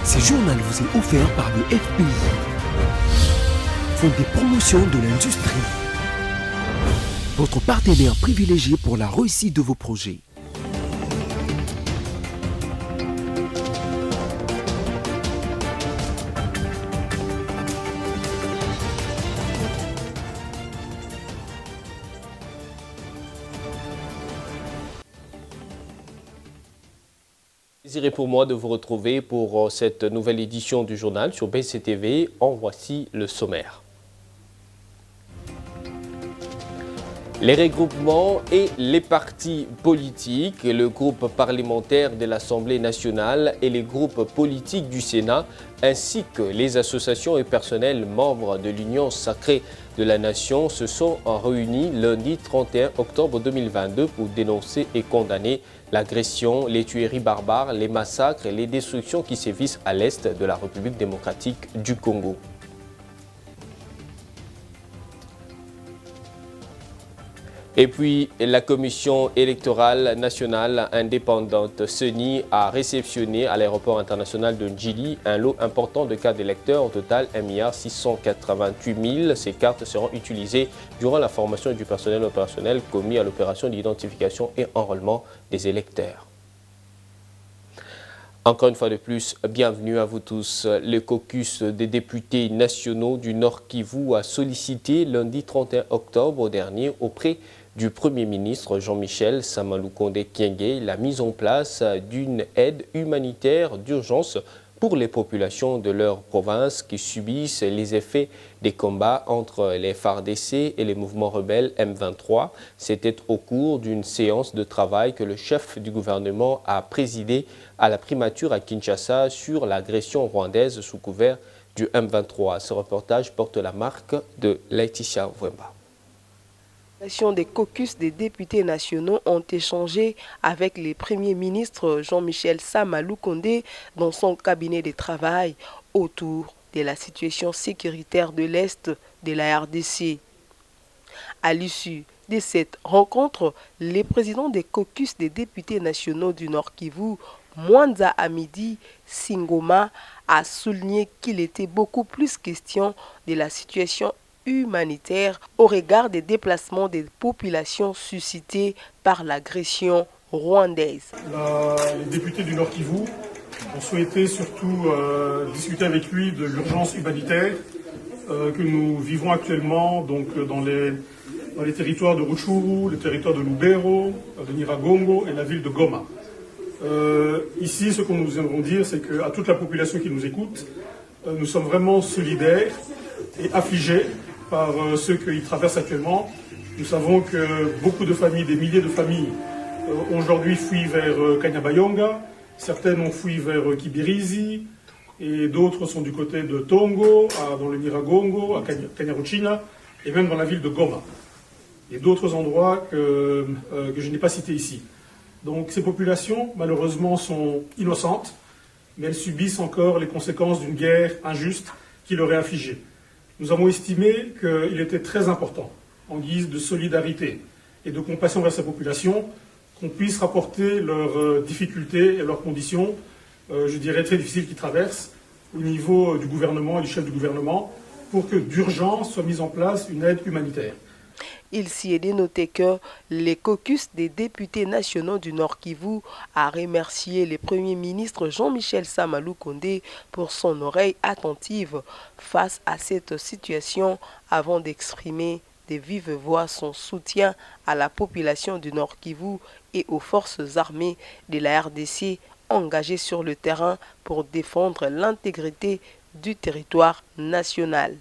Ce journal vous est offert par le FPI, Fonds des promotions de l'industrie, votre partenaire privilégié pour la réussite de vos projets. Plaisir pour moi de vous retrouver pour cette nouvelle édition du journal sur BCTV. En voici le sommaire. Les regroupements et les partis politiques, le groupe parlementaire de l'Assemblée nationale et les groupes politiques du Sénat, ainsi que les associations et personnels membres de l'Union sacrée de la Nation se sont réunis lundi 31 octobre 2022 pour dénoncer et condamner l'agression, les tueries barbares, les massacres et les destructions qui sévissent à l'est de la République démocratique du Congo. Et puis, la Commission électorale nationale indépendante, CENI, a réceptionné à l'aéroport international de Djili un lot important de cartes d'électeurs, au total 1 688 000. Ces cartes seront utilisées durant la formation du personnel opérationnel commis à l'opération d'identification et enrôlement des électeurs. Encore une fois de plus, bienvenue à vous tous. Le caucus des députés nationaux du Nord Kivu a sollicité lundi 31 octobre dernier auprès du Premier ministre Jean-Michel Samaloukonde Kyenge la mise en place d'une aide humanitaire d'urgence pour les populations de leur province qui subissent les effets des combats entre les FARDC et les mouvements rebelles M23. C'était au cours d'une séance de travail que le chef du gouvernement a présidé à la primature à Kinshasa sur l'agression rwandaise sous couvert du M23. Ce reportage porte la marque de Laetitia Wemba. Des caucus des députés nationaux ont échangé avec le Premier ministre Jean-Michel Samaloukonde dans son cabinet de travail autour de la situation sécuritaire de l'Est de la RDC. À l'issue de cette rencontre, le président des caucus des députés nationaux du Nord Kivu, Mwanza Amidi Singoma, a souligné qu'il était beaucoup plus question de la situation humanitaire au regard des déplacements des populations suscités par l'agression rwandaise. Les députés du Nord Kivu ont souhaité surtout discuter avec lui de l'urgence humanitaire que nous vivons actuellement donc, dans les territoires de Rutshuru, les territoires de Lubero, de Nyiragongo et la ville de Goma. Ici, ce que nous aimerions dire, c'est qu'à toute la population qui nous écoute, nous sommes vraiment solidaires et affligés par ceux qu'ils traversent actuellement. Nous savons que beaucoup de familles, des milliers de familles, aujourd'hui fuient vers Kanyabayonga, certaines ont fui vers Kibirizi, et d'autres sont du côté de Tongo, dans le Nyiragongo, à Kanyaruchinya, et même dans la ville de Goma. Et d'autres endroits que je n'ai pas cités ici. Donc ces populations, malheureusement, sont innocentes, mais elles subissent encore les conséquences d'une guerre injuste qui leur est affligée. Nous avons estimé qu'il était très important, en guise de solidarité et de compassion vers sa population, qu'on puisse rapporter leurs difficultés et leurs conditions, je dirais très difficiles qu'ils traversent, au niveau du gouvernement et du chef du gouvernement, pour que d'urgence soit mise en place une aide humanitaire. Il s'y est dénoté que les caucus des députés nationaux du Nord Kivu a remercié le Premier ministre Jean-Michel Samaloukonde pour son oreille attentive face à cette situation avant d'exprimer de vive voix son soutien à la population du Nord Kivu et aux forces armées de la RDC engagées sur le terrain pour défendre l'intégrité du territoire national.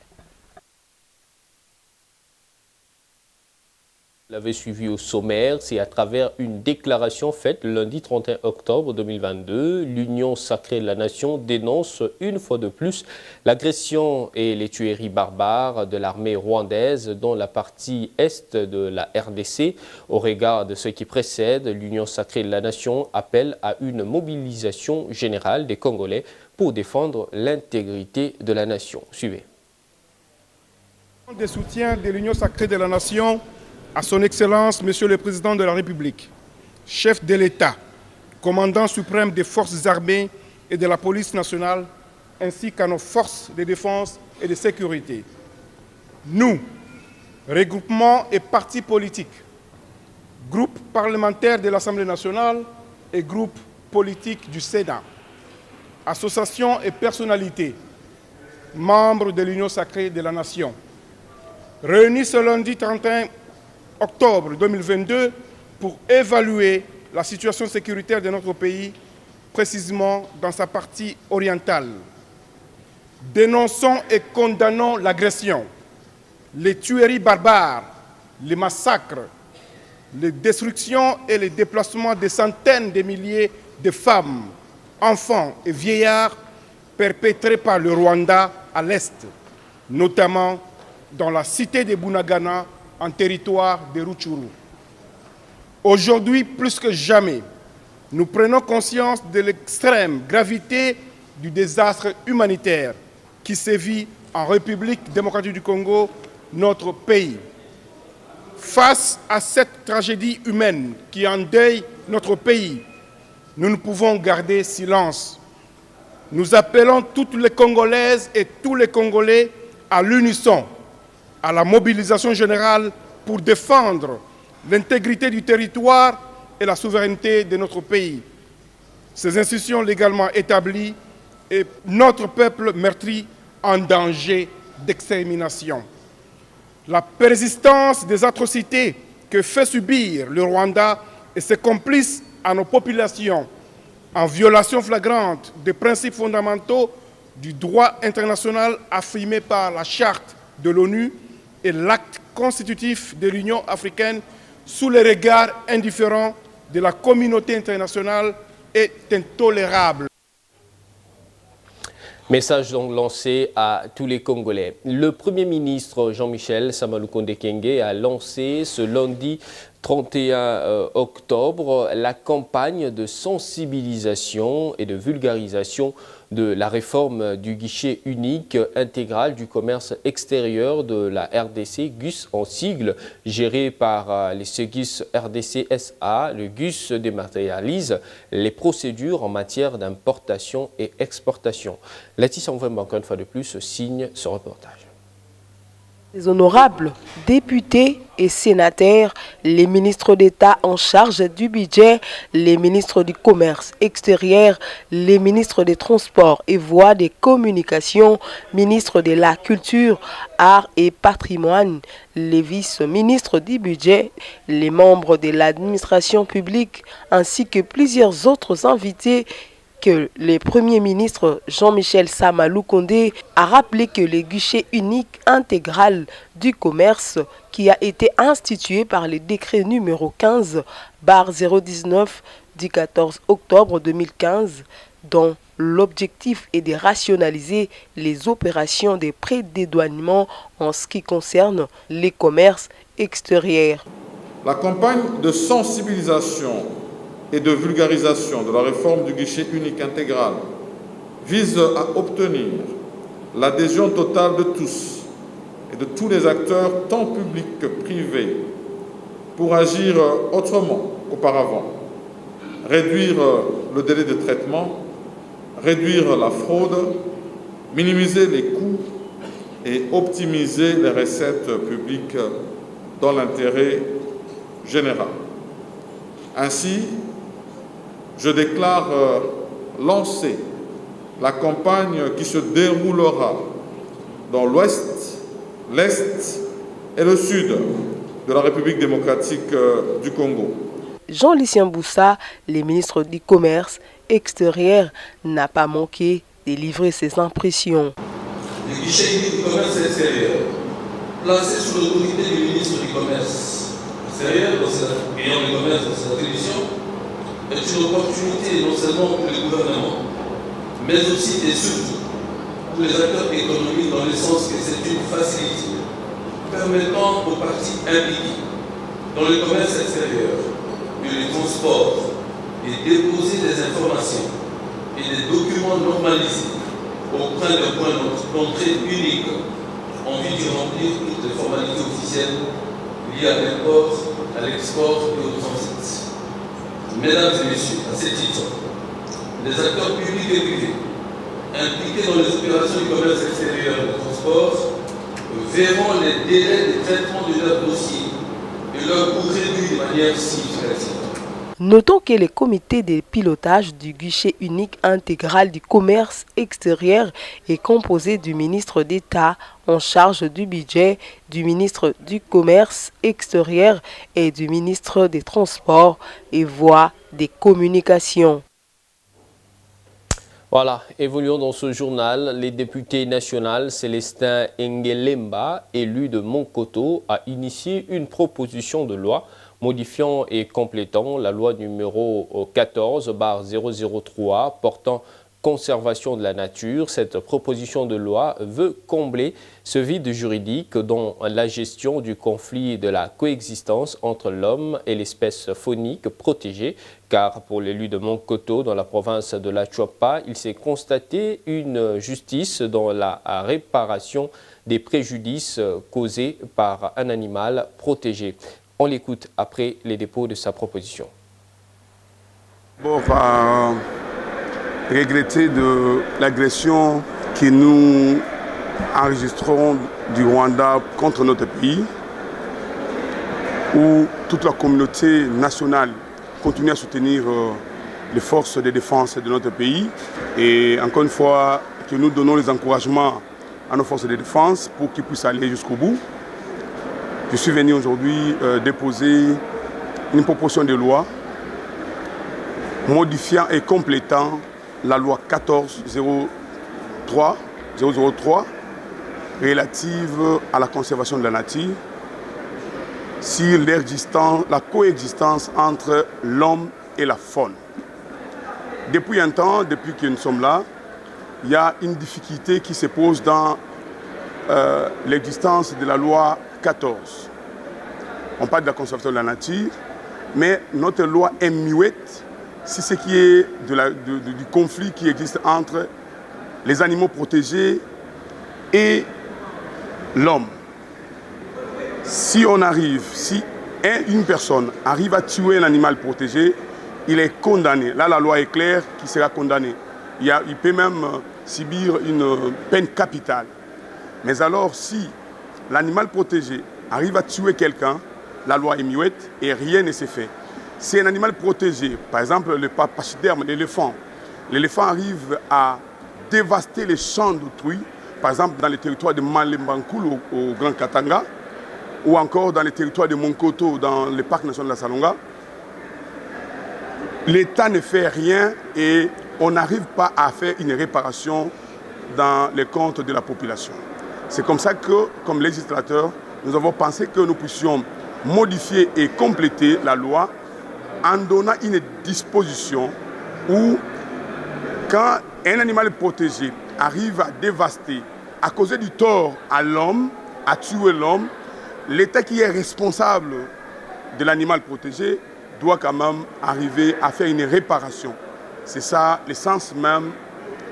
Vous l'avez suivi au sommaire, c'est à travers une déclaration faite le lundi 31 octobre 2022. L'Union sacrée de la Nation dénonce une fois de plus l'agression et les tueries barbares de l'armée rwandaise dans la partie est de la RDC. Au regard de ce qui précède, l'Union sacrée de la Nation appelle à une mobilisation générale des Congolais pour défendre l'intégrité de la nation. Suivez. Des soutiens de l'Union sacrée de la Nation à son Excellence, Monsieur le Président de la République, chef de l'État, commandant suprême des forces armées et de la police nationale, ainsi qu'à nos forces de défense et de sécurité. Nous, regroupements et partis politiques, groupes parlementaires de l'Assemblée nationale et groupes politiques du Sénat, associations et personnalités, membres de l'Union sacrée de la Nation, réunis ce lundi 31 octobre 2022 pour évaluer la situation sécuritaire de notre pays, précisément dans sa partie orientale. Dénonçons et condamnons l'agression, les tueries barbares, les massacres, les destructions et les déplacements de centaines de milliers de femmes, enfants et vieillards perpétrés par le Rwanda à l'est, notamment dans la cité de Bunagana, en territoire de Rutshuru. Aujourd'hui, plus que jamais, nous prenons conscience de l'extrême gravité du désastre humanitaire qui sévit en République démocratique du Congo, notre pays. Face à cette tragédie humaine qui endeuille notre pays, nous ne pouvons garder silence. Nous appelons toutes les Congolaises et tous les Congolais à l'unisson, à la mobilisation générale pour défendre l'intégrité du territoire et la souveraineté de notre pays. Ces institutions légalement établies et notre peuple meurtri en danger d'extermination. La persistance des atrocités que fait subir le Rwanda et ses complices à nos populations, en violation flagrante des principes fondamentaux du droit international affirmé par la Charte de l'ONU et l'acte constitutif de l'Union africaine sous le regard indifférent de la communauté internationale est intolérable. Message donc lancé à tous les Congolais. Le Premier ministre Jean-Michel Sama Lukonde Kyenge a lancé ce lundi 31 octobre la campagne de sensibilisation et de vulgarisation de la réforme du guichet unique intégral du commerce extérieur de la RDC, GUS en sigle, géré par les SEGUS RDC SA. Le GUS dématérialise les procédures en matière d'importation et exportation. Laetitia Mvemba, encore une fois de plus, signe ce reportage. Les honorables députés et sénateurs, les ministres d'État en charge du budget, les ministres du commerce extérieur, les ministres des transports et voies des communications, ministres de la culture, arts et patrimoine, les vice-ministres du budget, les membres de l'administration publique ainsi que plusieurs autres invités que le Premier ministre Jean-Michel Sama Lukonde a rappelé que le guichet unique intégral du commerce qui a été institué par le décret numéro 15/019 du 14 octobre 2015, dont l'objectif est de rationaliser les opérations de pré-dédouanement en ce qui concerne les commerces extérieurs. La campagne de sensibilisation et de vulgarisation de la réforme du guichet unique intégral vise à obtenir l'adhésion totale de tous et de tous les acteurs, tant publics que privés, pour agir autrement qu'auparavant, réduire le délai de traitement, réduire la fraude, minimiser les coûts et optimiser les recettes publiques dans l'intérêt général. Ainsi, je déclare lancer la campagne qui se déroulera dans l'ouest, l'est et le sud de la République démocratique du Congo. Jean-Lucien Boussa, le ministre du Commerce extérieur, n'a pas manqué de livrer ses impressions. Le guichet unique du commerce extérieur, placé sous l'autorité du ministre du Commerce extérieur, ayant le commerce dans sa télévision, est une opportunité non seulement pour le gouvernement, mais aussi et surtout pour les acteurs économiques dans le sens que c'est une facilité permettant aux parties impliquées dans le commerce extérieur de les transports et déposer des informations et des documents normalisés auprès d'un point d'entrée unique en vue de remplir toutes les formalités officielles liées à l'import, à l'export et au transit. Mesdames et messieurs, à ce titre, les acteurs publics et privés impliqués dans les opérations du commerce extérieur et du transport verront les délais de traitement de leurs dossiers et leur coût réduit de manière significative. Notons que le comité de pilotage du guichet unique intégral du commerce extérieur est composé du ministre d'État en charge du budget, du ministre du commerce extérieur et du ministre des Transports et voies des communications. Voilà, évoluons dans ce journal. Les députés nationaux Célestin Engelemba, élu de Monkoto, a initié une proposition de loi modifiant et complétant la loi numéro 14/003 portant conservation de la nature. Cette proposition de loi veut combler ce vide juridique dans la gestion du conflit de la coexistence entre l'homme et l'espèce faunique protégée, car pour l'élu de Monkoto, dans la province de la Chuapa, il s'est constaté une justice dans la réparation des préjudices causés par un animal protégé. On l'écoute après les dépôts de sa proposition. Bon, regretter de l'agression que nous enregistrons du Rwanda contre notre pays, où toute la communauté nationale continue à soutenir les forces de défense de notre pays. Et encore une fois, que nous donnons les encouragements à nos forces de défense pour qu'ils puissent aller jusqu'au bout. Je suis venu aujourd'hui déposer une proposition de loi modifiant et complétant la loi 14/003 relative à la conservation de la nature sur la coexistence entre l'homme et la faune. Depuis un temps, depuis que nous sommes là, il y a une difficulté qui se pose dans l'existence de la loi 14. On parle de la conservation de la nature, mais notre loi est muette si ce qui est du conflit qui existe entre les animaux protégés et l'homme. Si une personne arrive à tuer un animal protégé, il est condamné. Là, la loi est claire qu'il sera condamné. Il peut même subir une peine capitale. Mais alors, si l'animal protégé arrive à tuer quelqu'un, la loi est muette et rien ne s'est fait. Si un animal protégé, par exemple le pachyderme, l'éléphant arrive à dévaster les champs d'autrui, par exemple dans les territoires de Malembankulu au Grand Katanga, ou encore dans les territoires de Monkoto, dans le parc national de la Salonga, l'État ne fait rien et on n'arrive pas à faire une réparation dans les comptes de la population. C'est comme ça que, comme législateur, nous avons pensé que nous puissions modifier et compléter la loi en donnant une disposition où, quand un animal protégé arrive à dévaster, à causer du tort à l'homme, à tuer l'homme, l'État qui est responsable de l'animal protégé doit quand même arriver à faire une réparation. C'est ça l'essence même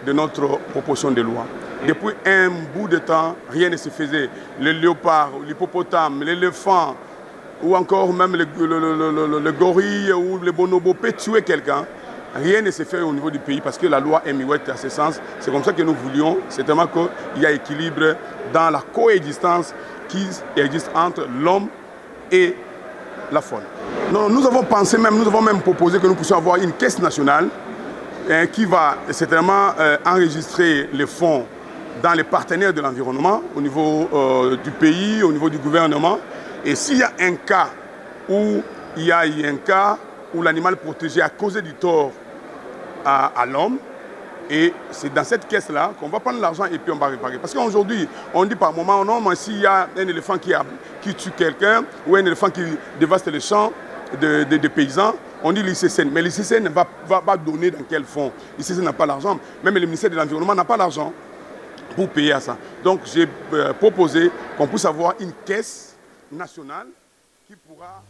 de notre proposition de loi. Depuis un bout de temps, rien ne se faisait. Le léopard, l'hippopotame, l'éléphant, ou encore même le gorille ou le bonobo peut tuer quelqu'un. Rien ne s'est fait au niveau du pays parce que la loi est muette à ce sens. C'est comme ça que nous voulions, c'est tellement qu'il y a équilibre dans la coexistence qui existe entre l'homme et la faune. Non, nous avons même proposé que nous puissions avoir une caisse nationale qui va certainement enregistrer les fonds dans les partenaires de l'environnement, au niveau du pays, au niveau du gouvernement. Et s'il y a un cas où l'animal protégé a causé du tort à l'homme, et c'est dans cette caisse-là qu'on va prendre l'argent et puis on va réparer. Parce qu'aujourd'hui, on dit par moment, non, mais s'il y a un éléphant qui tue quelqu'un, ou un éléphant qui dévaste les champs des paysans, on dit l'ICCN. Mais l'ICCN ne va pas donner dans quel fonds. L'ICCN n'a pas l'argent. Même le ministère de l'Environnement n'a pas l'argent pour payer à ça. Donc j'ai proposé qu'on puisse avoir une caisse nationale qui pourra...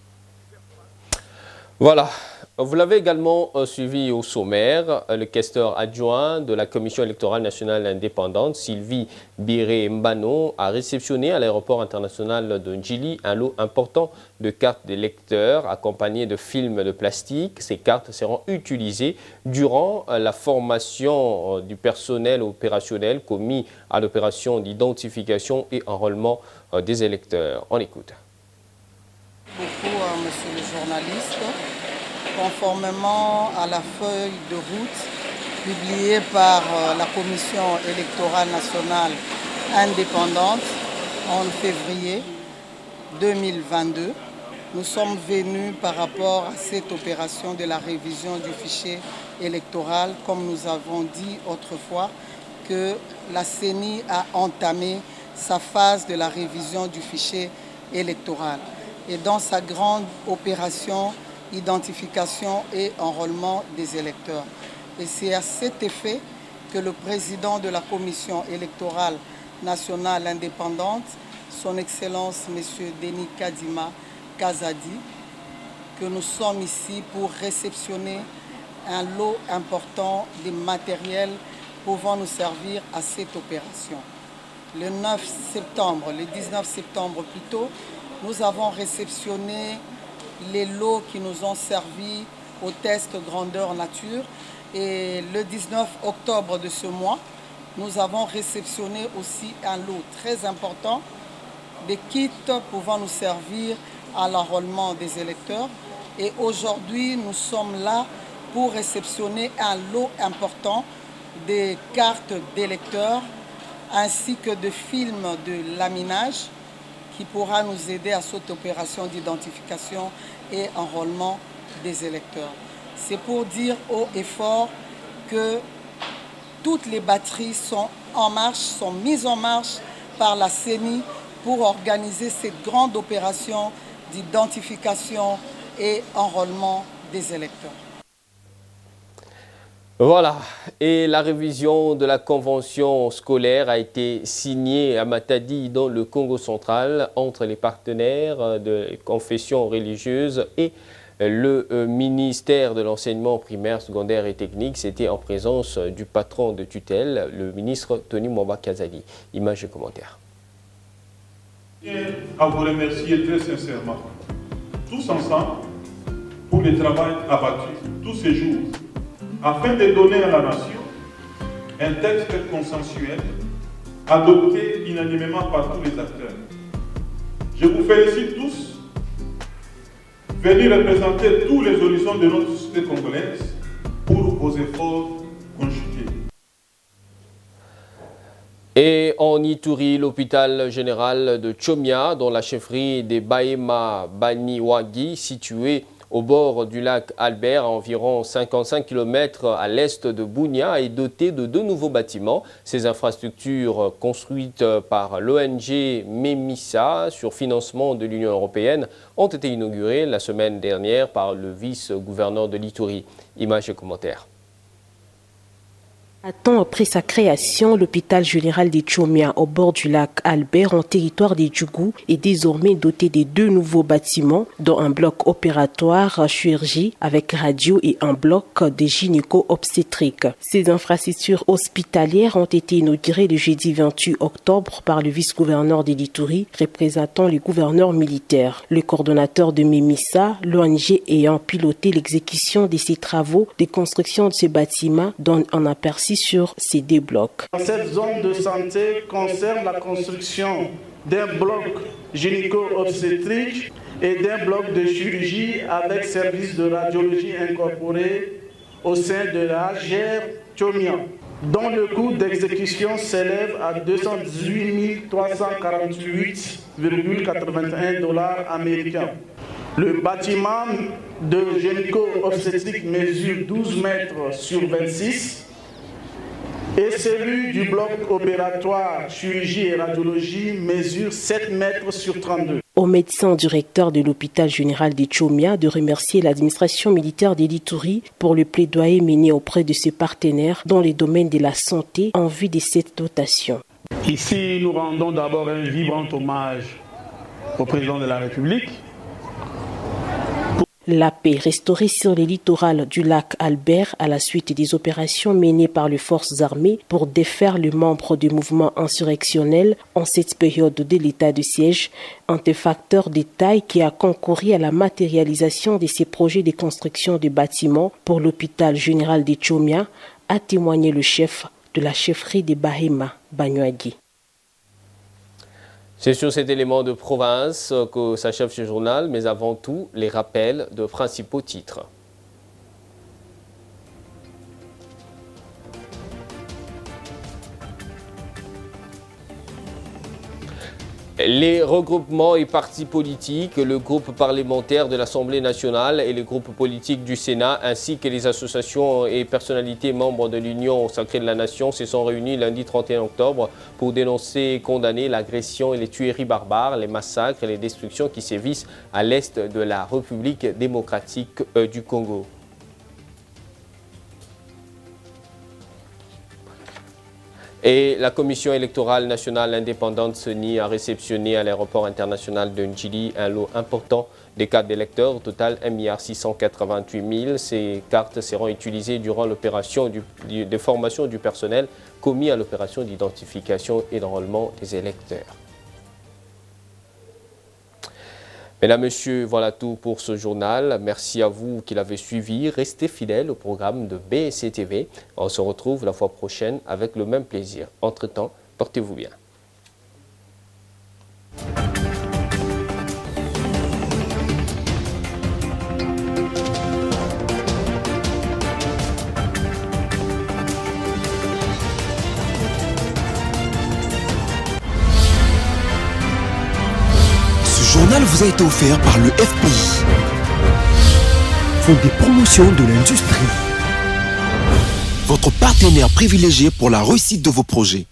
Voilà, Vous l'avez également suivi au sommaire, le questeur adjoint de la Commission électorale nationale indépendante, Sylvie Biré-Mbano, a réceptionné à l'aéroport international de Njili un lot important de cartes d'électeurs accompagnées de films de plastique. Ces cartes seront utilisées durant la formation du personnel opérationnel commis à l'opération d'identification et enrôlement des électeurs. On écoute. Beaucoup, monsieur le journaliste. Conformément à la feuille de route publiée par la Commission électorale nationale indépendante en février 2022, nous sommes venus par rapport à cette opération de la révision du fichier électoral, comme nous avons dit autrefois, que la CENI a entamé sa phase de la révision du fichier électoral. Et dans sa grande opération identification et enrôlement des électeurs. Et c'est à cet effet que le président de la Commission électorale nationale indépendante, son Excellence M. Denis Kadima Kazadi, que nous sommes ici pour réceptionner un lot important de matériel pouvant nous servir à cette opération. Le 19 septembre plutôt, nous avons réceptionné les lots qui nous ont servi au test grandeur nature. Et le 19 octobre de ce mois, nous avons réceptionné aussi un lot très important de kits pouvant nous servir à l'enrôlement des électeurs. Et aujourd'hui, nous sommes là pour réceptionner un lot important de cartes d'électeurs ainsi que de films de laminage qui pourra nous aider à cette opération d'identification et enrôlement des électeurs. C'est pour dire haut et fort que toutes les batteries sont en marche, sont mises en marche par la CENI pour organiser cette grande opération d'identification et enrôlement des électeurs. Voilà, et la révision de la convention scolaire a été signée à Matadi dans le Congo central entre les partenaires de confessions religieuses et le ministère de l'enseignement primaire, secondaire et technique. C'était en présence du patron de tutelle, le ministre Tony Mwamba Kazali. Images et commentaires. Je tiens à vous remercier très sincèrement, tous ensemble, pour le travail abattu tous ces jours, afin de donner à la nation un texte consensuel adopté unanimement par tous les acteurs. Je vous félicite tous, venir représenter tous les horizons de notre société congolaise pour vos efforts conjugués. Et en Ituri, l'hôpital général de Tchomia, dans la chefferie des Bahema Baniwagi, situé au bord du lac Albert, à environ 55 km à l'est de Bunia, est doté de 2 nouveaux bâtiments. Ces infrastructures construites par l'ONG MEMISA sur financement de l'Union européenne ont été inaugurées la semaine dernière par le vice-gouverneur de l'Ituri. Images et commentaires. Un temps après sa création, l'hôpital général des Tchomia au bord du lac Albert en territoire des Djougou est désormais doté de 2 nouveaux bâtiments, dont un bloc opératoire chirurgie avec radio et un bloc de gynéco-obstétrique. Ces infrastructures hospitalières ont été inaugurées le jeudi 28 octobre par le vice-gouverneur de l'Ituri, représentant le gouverneur militaire. Le coordonnateur de MEMISA, l'ONG ayant piloté l'exécution de ces travaux de construction de ce bâtiment, donne un aperçu sur ces 2 blocs. Cette zone de santé concerne la construction d'un bloc gynéco-obstétrique et d'un bloc de chirurgie avec service de radiologie incorporé au sein de la GER Tchomia, dont le coût d'exécution s'élève à 218 348,81 $ américains. Le bâtiment de gynéco-obstétrique mesure 12 mètres sur 26 et celui du bloc opératoire chirurgie et radiologie mesure 7 mètres sur 32. Au médecin directeur de l'hôpital général des Tchomia de remercier l'administration militaire de l'Ituri pour le plaidoyer mené auprès de ses partenaires dans les domaines de la santé en vue de cette dotation. Ici, nous rendons d'abord un vibrant hommage au président de la République La paix restaurée sur les littorales du lac Albert à la suite des opérations menées par les forces armées pour défaire les membres du mouvement insurrectionnel en cette période de l'état de siège, un des facteurs de taille qui a concouru à la matérialisation de ces projets de construction de bâtiments pour l'hôpital général de Tchomia, a témoigné le chef de la chefferie de Bahema, Banyuadi. C'est sur cet élément de province que s'achève ce journal, mais avant tout, les rappels de principaux titres. Les regroupements et partis politiques, le groupe parlementaire de l'Assemblée nationale et les groupes politiques du Sénat, ainsi que les associations et personnalités membres de l'Union sacrée de la Nation se sont réunis lundi 31 octobre pour dénoncer et condamner l'agression et les tueries barbares, les massacres et les destructions qui sévissent à l'est de la République démocratique du Congo. Et la Commission électorale nationale indépendante CENI a réceptionné à l'aéroport international de Ndjili un lot important de cartes d'électeurs, au total 1 688 000. Ces cartes seront utilisées durant l'opération de formation du personnel commis à l'opération d'identification et d'enrôlement des électeurs. Mesdames, Messieurs, voilà tout pour ce journal. Merci à vous qui l'avez suivi. Restez fidèles au programme de BSC TV. On se retrouve la fois prochaine avec le même plaisir. Entre-temps, portez-vous bien. Ce journal vous a été offert par le FPI, Fonds des promotions de l'industrie, votre partenaire privilégié pour la réussite de vos projets.